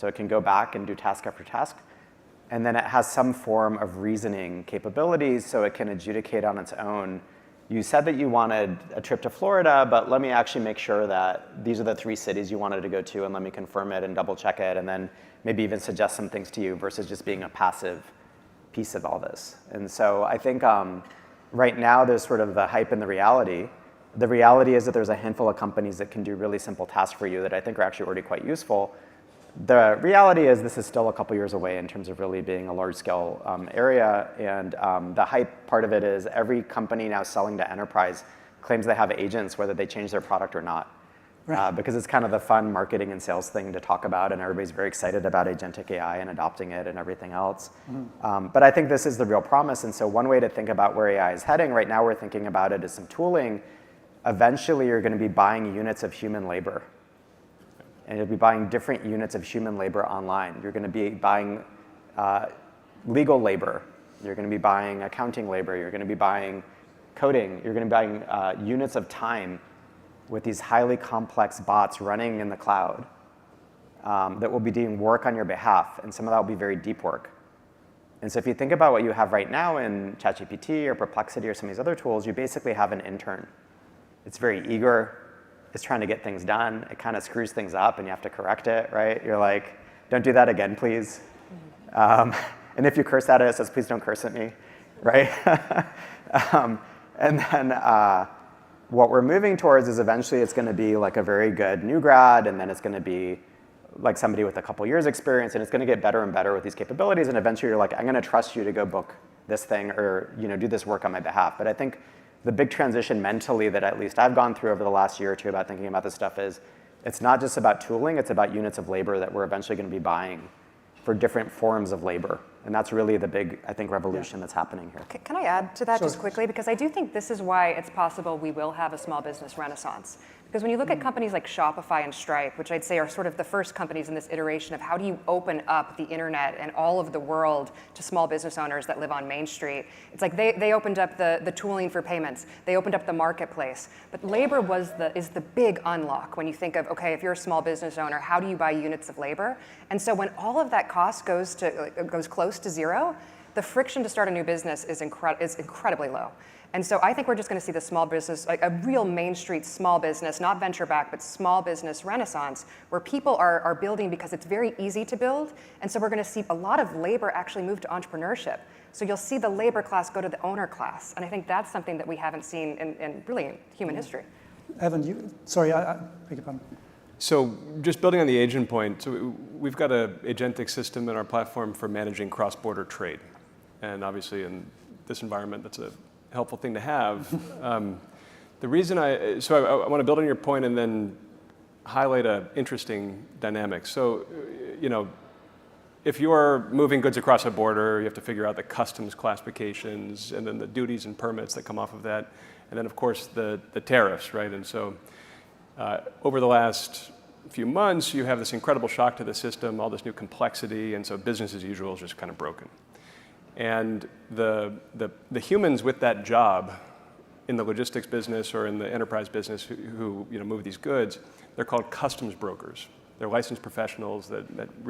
So it can go back and do task after task. And then it has some form of reasoning capabilities so it can adjudicate on its own. You said that you wanted a trip to Florida, but let me actually make sure that these are the 3 cities you wanted to go to, and let me confirm it and double check it, and then maybe even suggest some things to you versus just being a passive piece of all this. And so I think right now there's sort of the hype and the reality. The reality is that there's a handful of companies that can do really simple tasks for you that I think are actually already quite useful. The reality is this is still a couple years away in terms of really being a large-scale area, and the hype part of it is every company now selling to enterprise claims they have agents whether they change their product or not. Right. Because it's kind of the fun marketing and sales thing to talk about, and everybody's very excited about Agentic AI and adopting it and everything else. Mm-hmm. But I think this is the real promise, and so one way to think about where AI is heading, right now we're thinking about it as some tooling. Eventually you're going to be buying units of human labor. And you'll be buying different units of human labor online. You're going to be buying legal labor. You're going to be buying accounting labor. You're going to be buying coding. You're going to be buying units of time with these highly complex bots running in the cloud that will be doing work on your behalf. And some of that will be very deep work. And so if you think about what you have right now in ChatGPT or Perplexity or some of these other tools, you basically have an intern. It's very eager. It's trying to get things done. It kind of screws things up and you have to correct it, right? You're like, don't do that again, please. And if you curse at it, it says, please don't curse at me, right? And then what we're moving towards is eventually it's going to be like a very good new grad, and then it's going to be like somebody with a couple years experience, and it's going to get better and better with these capabilities, and eventually you're like, I'm going to trust you to go book this thing or do this work on my behalf. But I think the big transition mentally that at least I've gone through over the last year or two about thinking about this stuff is it's not just about tooling, it's about units of labor that we're eventually going to be buying for different forms of labor. And that's really the big, I think, revolution that's happening here. Can I add to that just quickly? Because I do think this is why it's possible we will have a small business renaissance. Because when you look at companies like Shopify and Stripe, which I'd say are sort of the first companies in this iteration of how do you open up the internet and all of the world to small business owners that live on Main Street, it's like they opened up the tooling for payments. They opened up the marketplace. But labor is the big unlock when you think of, okay, if you're a small business owner, how do you buy units of labor? And so when all of that cost goes close to zero, the friction to start a new business is incredibly low. And so I think we're just going to see the small business, like a real Main Street small business, not venture back, but small business renaissance, where people are building because it's very easy to build. And so we're going to see a lot of labor actually move to entrepreneurship. So you'll see the labor class go to the owner class. And I think that's something that we haven't seen in really human history. Evan, I beg your pardon. So just building on the agent point, so we've got an agentic system in our platform for managing cross-border trade. And obviously in this environment, that's a helpful thing to have. The reason I want to build on your point and then highlight an interesting dynamic. So, if you're moving goods across a border, you have to figure out the customs classifications and then the duties and permits that come off of that. And then of course the tariffs, right? And so over the last few months, you have this incredible shock to the system, all this new complexity, and so business as usual is just kind of broken. And the humans with that job in the logistics business or in the enterprise business who move these goods, they're called customs brokers. They're licensed professionals that